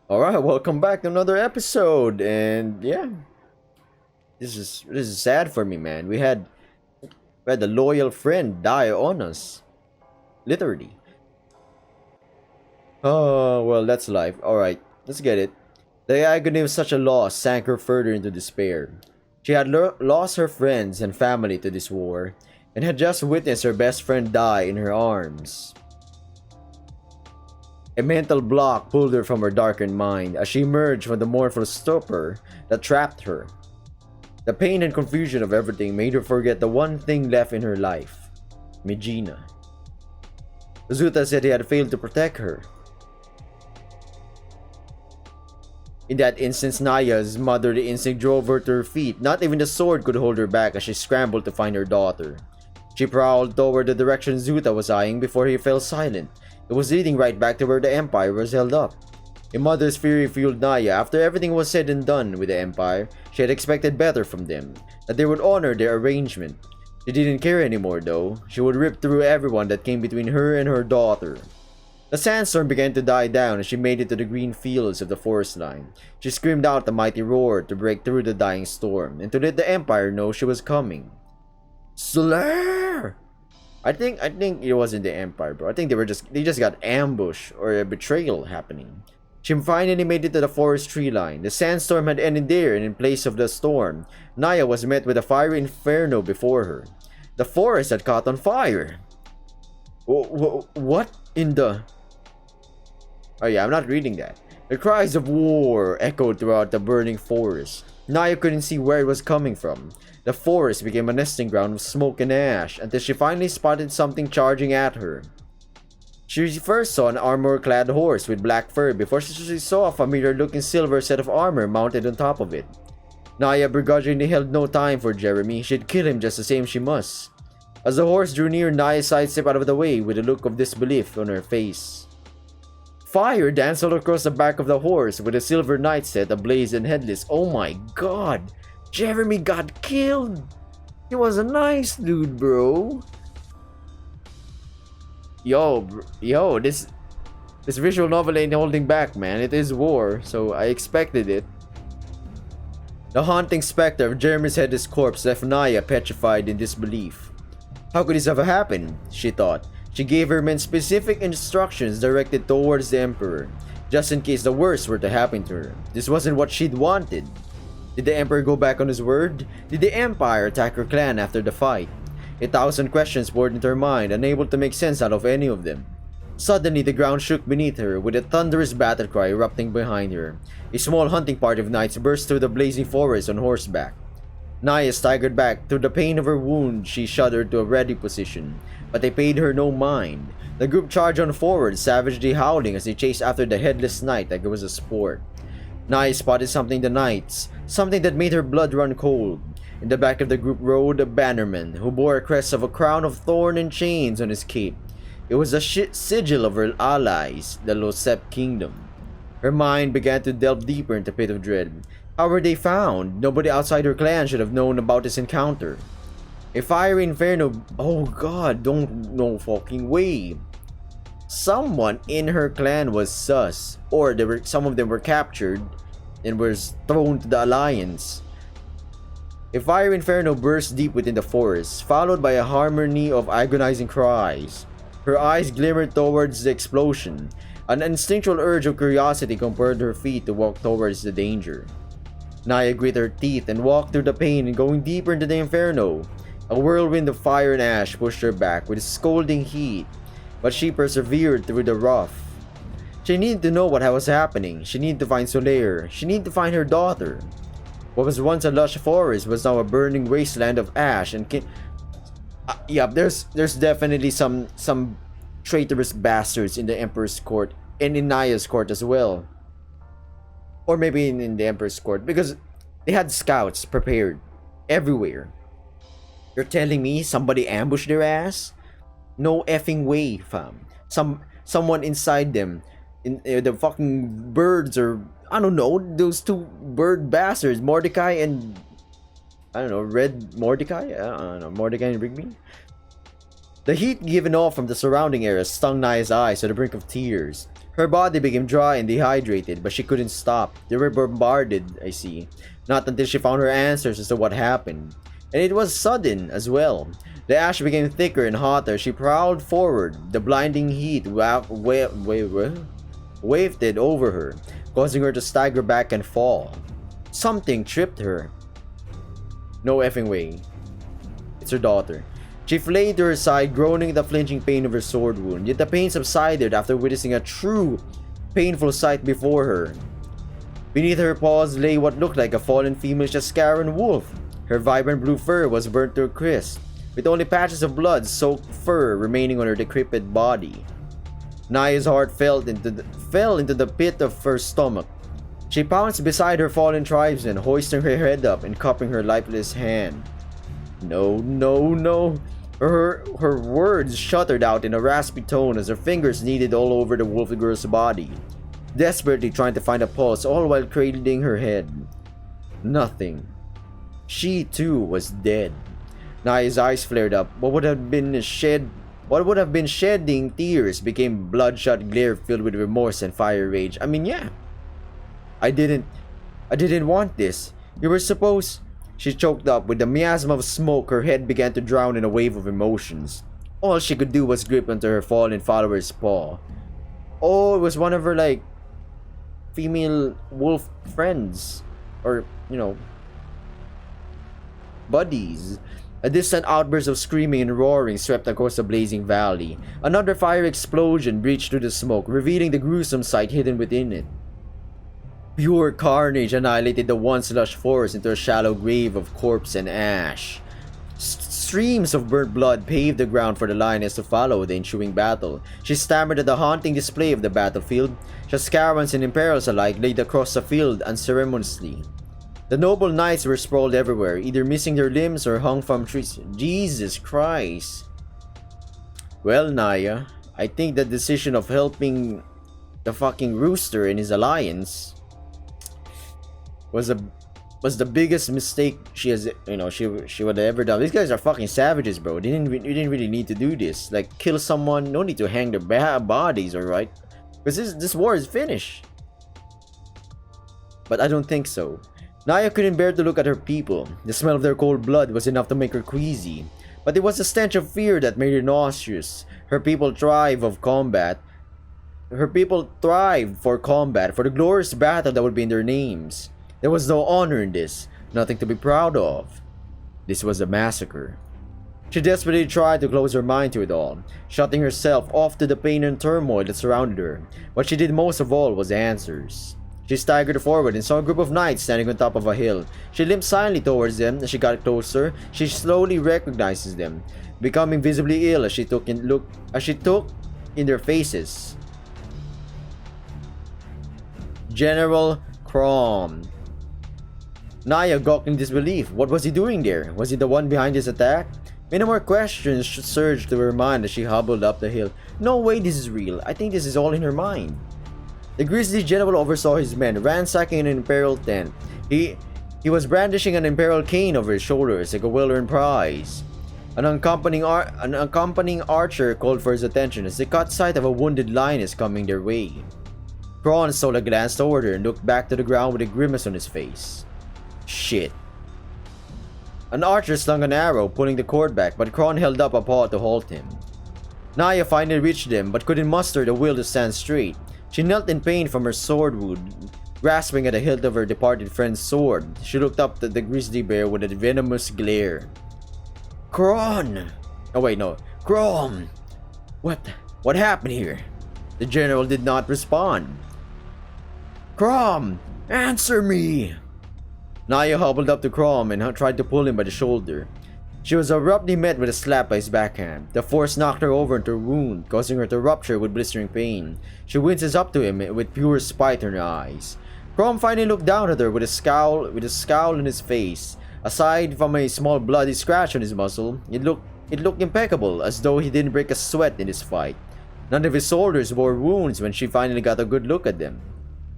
Alright, welcome back to another episode, and yeah, this is sad for me, man. We had a loyal friend die on us, literally. Oh well, that's life. Alright, let's get it. The agony of such a loss sank her further into despair. She had lost her friends and family to this war, and had just witnessed her best friend die in her arms. A mental block pulled her from her darkened mind as she emerged from the mournful stupor that trapped her. The pain and confusion of everything made her forget the one thing left in her life, Megina. Zuta said he had failed to protect her. In that instance, Naya's motherly instinct drove her to her feet. Not even the sword could hold her back as she scrambled to find her daughter. She prowled toward the direction Zuta was eyeing before he fell silent. It was leading right back to where the Empire was held up. A mother's fury fueled Naya. After everything was said and done with the Empire, she had expected better from them, that they would honor their arrangement. She didn't care anymore though. She would rip through everyone that came between her and her daughter. The sandstorm began to die down as she made it to the green fields of the forest line. She screamed out a mighty roar to break through the dying storm, and to let the Empire know she was coming. Slayer! I think it wasn't the Empire, bro. I think they just got ambushed or a betrayal happening. She finally made it to the forest tree line. The sandstorm had ended there, and in place of the storm, Naya was met with a fiery inferno before her. The forest had caught on fire. What in the... Oh yeah, I'm not reading that. The cries of war echoed throughout the burning forest. Naya couldn't see where it was coming from. The forest became a nesting ground of smoke and ash until she finally spotted something charging at her. She first saw an armor-clad horse with black fur before she saw a familiar-looking silver set of armor mounted on top of it. Naya begrudgingly held no time for Jeremy. She'd kill him just the same she must. As the horse drew near, Naya sidestepped out of the way with a look of disbelief on her face. Fire danced all across the back of the horse with a silver knight set ablaze and headless. Oh my god! Jeremy got killed! He was a nice dude, bro. Yo, this visual novel ain't holding back, man. It is war, so I expected it. The haunting specter of Jeremy's headless corpse left Naya petrified in disbelief. How could this have happened? She thought. She gave her men specific instructions directed towards the Emperor, just in case the worst were to happen to her. This wasn't what she'd wanted. Did the Emperor go back on his word? Did the Empire attack her clan after the fight? 1,000 questions poured into her mind, unable to make sense out of any of them. Suddenly, the ground shook beneath her, with a thunderous battle cry erupting behind her. A small hunting party of knights burst through the blazing forest on horseback. Naya staggered back. Through the pain of her wound, she shuddered to a ready position, but they paid her no mind. The group charged on forward, savagely howling as they chased after the headless knight like it was a sport. Naya spotted something in the knights, something that made her blood run cold. In the back of the group rode a bannerman, who bore a crest of a crown of thorn and chains on his cape. It was a sigil of her allies, the Losep kingdom. Her mind began to delve deeper into the pit of dread. How were they found? Nobody outside her clan should have known about this encounter. A fiery inferno. Oh god, don't no fucking way. Someone in her clan was sus, or some of them were captured and was thrown to the Alliance. A fiery inferno burst deep within the forest, followed by a harmony of agonizing cries. Her eyes glimmered towards the explosion. An instinctual urge of curiosity compelled her feet to walk towards the danger. Naya grit her teeth and walked through the pain and going deeper into the inferno. A whirlwind of fire and ash pushed her back with scalding heat, but she persevered through the rough. She needed to know what was happening. She needed to find Solaire. She needed to find her daughter. What was once a lush forest was now a burning wasteland of ash and there's definitely some traitorous bastards in the Emperor's court and in Naya's court as well. Or maybe in the Emperor's court, because they had scouts prepared everywhere. You're telling me somebody ambushed their ass? No effing way, fam. Someone inside them, in the fucking birds, or I don't know, those two bird bastards, Mordecai and I don't know, Red Mordecai. I don't know, Mordecai and Rigby. The heat given off from the surrounding area stung Naya's eyes to the brink of tears. Her body became dry and dehydrated, but she couldn't stop. They were bombarded, I see. Not until she found her answers as to what happened. And it was sudden as well. The ash became thicker and hotter. She prowled forward. The blinding heat wafted over her, causing her to stagger back and fall. Something tripped her. No effing way. It's her daughter. She flayed to her side, groaning the flinching pain of her sword wound. Yet the pain subsided after witnessing a true, painful sight before her. Beneath her paws lay what looked like a fallen female Jaskaran wolf. Her vibrant blue fur was burnt to a crisp, with only patches of blood-soaked fur remaining on her decrepit body. Naya's heart fell into the pit of her stomach. She pounced beside her fallen tribesman, hoisting her head up and cupping her lifeless hand. No, no, no. Her words shuddered out in a raspy tone as her fingers kneaded all over the wolf girl's body, desperately trying to find a pulse, all while cradling her head. Nothing. She too was dead. Naya's eyes flared up. What would have been shedding tears became bloodshot glare filled with remorse and fire rage. I mean, yeah. I didn't want this. You were supposed... She choked up. With the miasma of smoke, her head began to drown in a wave of emotions. All she could do was grip onto her fallen follower's paw. Oh, it was one of her, like, female wolf friends. Or, you know, buddies. A distant outburst of screaming and roaring swept across the blazing valley. Another fire explosion breached through the smoke, revealing the gruesome sight hidden within it. Pure carnage annihilated the once lush forest into a shallow grave of corpse and ash. Streams of burnt blood paved the ground for the Lioness to follow the ensuing battle. She stammered at the haunting display of the battlefield. Jaskarans and Imperials alike laid across the field unceremoniously. The noble knights were sprawled everywhere, either missing their limbs or hung from trees. Jesus Christ. Well, Naya, I think the decision of helping the fucking rooster in his alliance was the biggest mistake she has, she would have ever done. These guys are fucking savages, bro. You didn't really need to do this. Like, kill someone, no need to hang their bodies, alright? Because this war is finished. But I don't think so. Naya couldn't bear to look at her people. The smell of their cold blood was enough to make her queasy. But it was the stench of fear that made her nauseous. Her people thrive for combat, for the glorious battle that would be in their names. There was no honor in this, nothing to be proud of. This was a massacre. She desperately tried to close her mind to it all, shutting herself off to the pain and turmoil that surrounded her. What she did most of all was answers. She staggered forward and saw a group of knights standing on top of a hill. She limped silently towards them. As she got closer, she slowly recognizes them, becoming visibly ill as she took in their faces. General Crom. Naya gawked in disbelief. What was he doing there? Was he the one behind his attack? Many more questions surged through her mind as she hobbled up the hill. No way this is real. I think this is all in her mind. The grisly general oversaw his men, ransacking an imperial tent. He was brandishing an imperial cane over his shoulders like a well-earned prize. An accompanying archer called for his attention as they caught sight of a wounded lioness coming their way. Kron stole a glance toward her and looked back to the ground with a grimace on his face. Shit. An archer slung an arrow, pulling the cord back, but Kron held up a paw to halt him. Naya finally reached them, but couldn't muster the will to stand straight. She knelt in pain from her sword wound, grasping at the hilt of her departed friend's sword. She looked up at the grizzly bear with a venomous glare. Kron! Oh wait, no. Kron! What happened here? The general did not respond. Krom! Answer me! Naya hobbled up to Krom and tried to pull him by the shoulder. She was abruptly met with a slap by his backhand. The force knocked her over into her wound, causing her to rupture with blistering pain. She winces up to him with pure spite in her eyes. Krom finally looked down at her with a scowl on his face. Aside from a small bloody scratch on his muzzle, it looked impeccable, as though he didn't break a sweat in this fight. None of his soldiers bore wounds when she finally got a good look at them.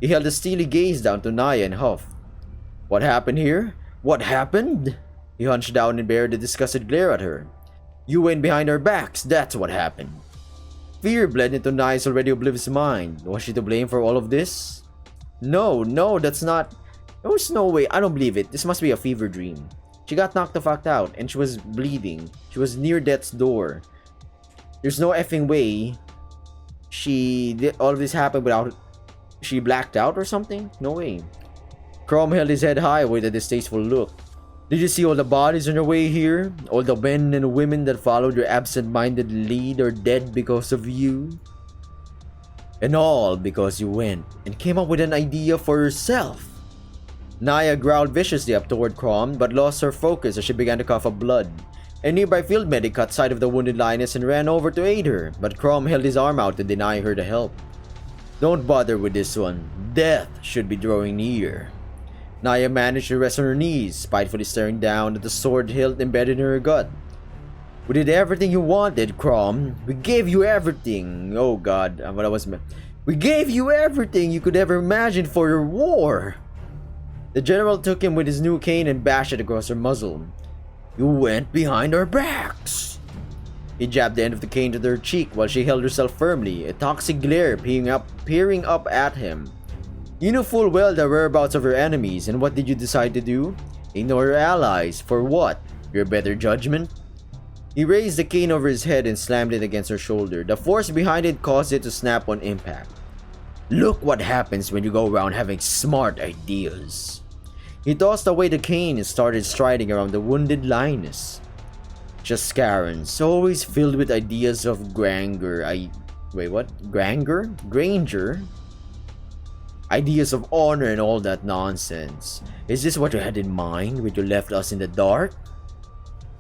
He held a steely gaze down to Naya and huffed. What happened here? What happened? He hunched down and bared a disgusted glare at her. You went behind our backs, that's what happened. Fear bled into Naya's already oblivious mind. Was she to blame for all of this? No, that's not... There's no way, I don't believe it. This must be a fever dream. She got knocked the fuck out and she was bleeding. She was near death's door. There's no effing way all of this happened without... She blacked out or something? No way. Crom held his head high with a distasteful look. Did you see all the bodies on your way here? All the men and women that followed your absent-minded lead are dead because of you? And all because you went and came up with an idea for yourself. Naya growled viciously up toward Crom, but lost her focus as she began to cough up blood. A nearby field medic caught sight of the wounded lioness and ran over to aid her, but Crom held his arm out to deny her the help. Don't bother with this one. Death should be drawing near. Naya managed to rest on her knees, spitefully staring down at the sword hilt embedded in her gut. We did everything you wanted, Crom. We gave you everything. Oh god, what I was meant. We gave you everything you could ever imagine for your war. The general took him with his new cane and bashed it across her muzzle. You went behind our backs. He jabbed the end of the cane to her cheek while she held herself firmly, a toxic glare peering up at him. You knew full well the whereabouts of your enemies, and what did you decide to do? Ignore your allies. For what? Your better judgment? He raised the cane over his head and slammed it against her shoulder. The force behind it caused it to snap on impact. Look what happens when you go around having smart ideas. He tossed away the cane and started striding around the wounded lioness. Jascarans, always filled with ideas of grandeur. Wait, what? Granger? Granger? Ideas of honor and all that nonsense. Is this what you had in mind when you left us in the dark?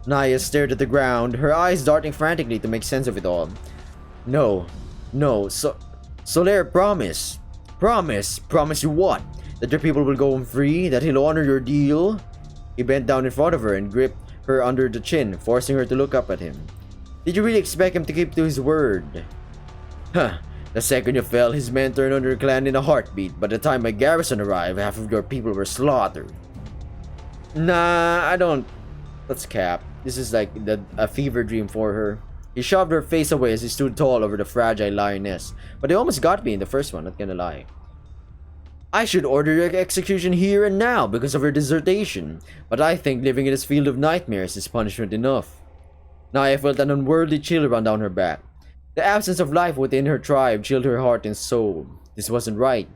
Naya stared at the ground, her eyes darting frantically to make sense of it all. No. Soler, promise. Promise you what? That your people will go home free? That he'll honor your deal? He bent down in front of her and gripped her under the chin, forcing her to look up at him. Did you really expect him to keep to his word? Huh. The second you fell, his men turned on your clan in a heartbeat. By the time my garrison arrived, half of your people were slaughtered. Nah, I don't... That's cap. This is like a fever dream for her. He shoved her face away as he stood tall over the fragile lioness. But they almost got me in the first one, not gonna lie. I should order your execution here and now because of your dissertation. But I think living in this field of nightmares is punishment enough. Naya felt an unworldly chill run down her back. The absence of life within her tribe chilled her heart and soul. This wasn't right.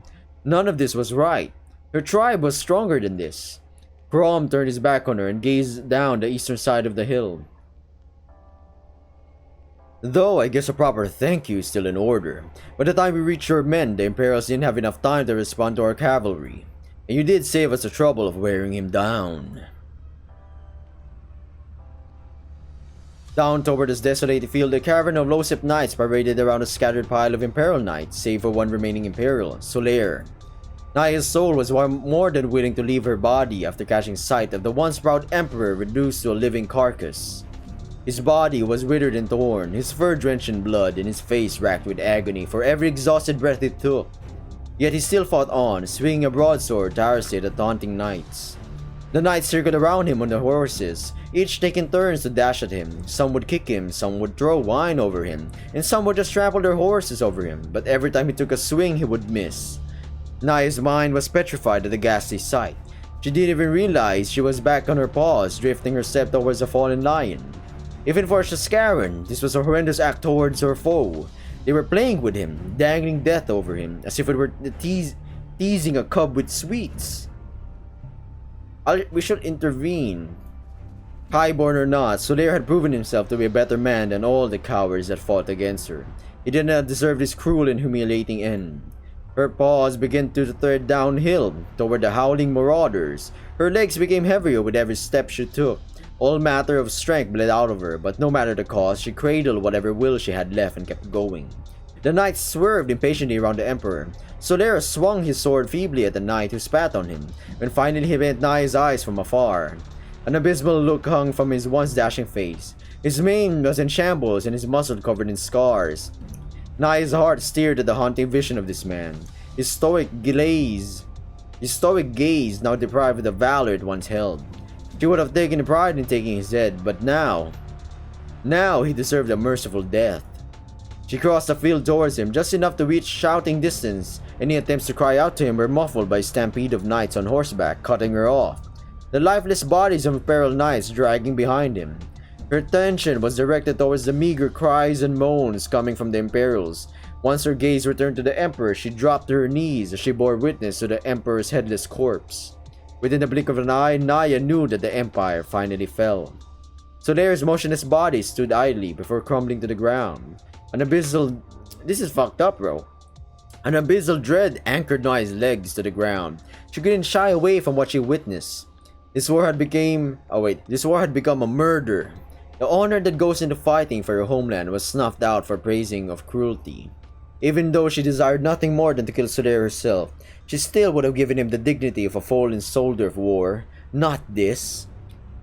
None of this was right. Her tribe was stronger than this. Crom turned his back on her and gazed down the eastern side of the hill. Though I guess a proper thank you is still in order. By the time we reached your men, the Imperials didn't have enough time to respond to our cavalry. And you did save us the trouble of wearing him down. Down toward this desolated field, a caravan of low-sip knights paraded around a scattered pile of Imperial knights, save for one remaining Imperial, Soler. Naya's soul was more than willing to leave her body after catching sight of the once proud Emperor reduced to a living carcass. His body was withered and torn, his fur drenched in blood, and his face racked with agony for every exhausted breath it took. Yet he still fought on, swinging a broadsword tirelessly at the taunting knights. The knights circled around him on their horses, each taking turns to dash at him. Some would kick him, some would throw wine over him, and some would just trample their horses over him, but every time he took a swing he would miss. Naya's mind was petrified at the ghastly sight. She didn't even realize she was back on her paws, drifting her step towards the fallen lion. Even for Jascaran, this was a horrendous act towards her foe. They were playing with him, dangling death over him, as if it were teasing a cub with sweets. We should intervene. Highborn or not, Soler had proven himself to be a better man than all the cowards that fought against her. He did not deserve this cruel and humiliating end. Her paws began to thread downhill toward the howling marauders. Her legs became heavier with every step she took. All matter of strength bled out of her, but no matter the cost, she cradled whatever will she had left and kept going. The knight swerved impatiently around the Emperor. Soler swung his sword feebly at the knight who spat on him, when finally he met Naya's eyes from afar. An abysmal look hung from his once dashing face. His mane was in shambles and his muscle covered in scars. Naya's heart stared at the haunting vision of this man. His stoic gaze now deprived of the valor it once held. She would have taken pride in taking his head, but now... Now he deserved a merciful death. She crossed the field towards him, just enough to reach shouting distance. Any attempts to cry out to him were muffled by a stampede of knights on horseback, cutting her off. The lifeless bodies of imperial knights dragging behind him. Her attention was directed towards the meager cries and moans coming from the Imperials. Once her gaze returned to the Emperor, she dropped to her knees as she bore witness to the Emperor's headless corpse. Within the blink of an eye, Naja knew that the Empire finally fell. Solaire's motionless body stood idly before crumbling to the ground. An abyssal... This is fucked up, bro. An abyssal dread anchored Naya's legs to the ground. She couldn't shy away from what she witnessed. This war had become a murder. The honor that goes into fighting for your homeland was snuffed out for praising of cruelty. Even though she desired nothing more than to kill Solaire herself, she still would have given him the dignity of a fallen soldier of war. Not this.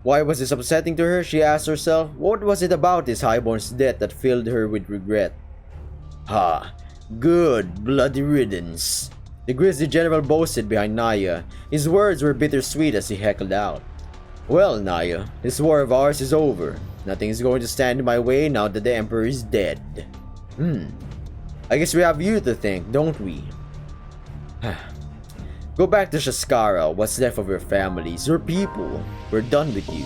Why was this upsetting to her, she asked herself. What was it about this highborn's death that filled her with regret? Ha! Good bloody riddance. The grizzly general boasted behind Naja. His words were bittersweet as he heckled out. Well, Naja, this war of ours is over. Nothing is going to stand in my way now that the Emperor is dead. I guess we have you to thank, don't we? Go back to Shaskara, what's left of your families, your people. We're done with you.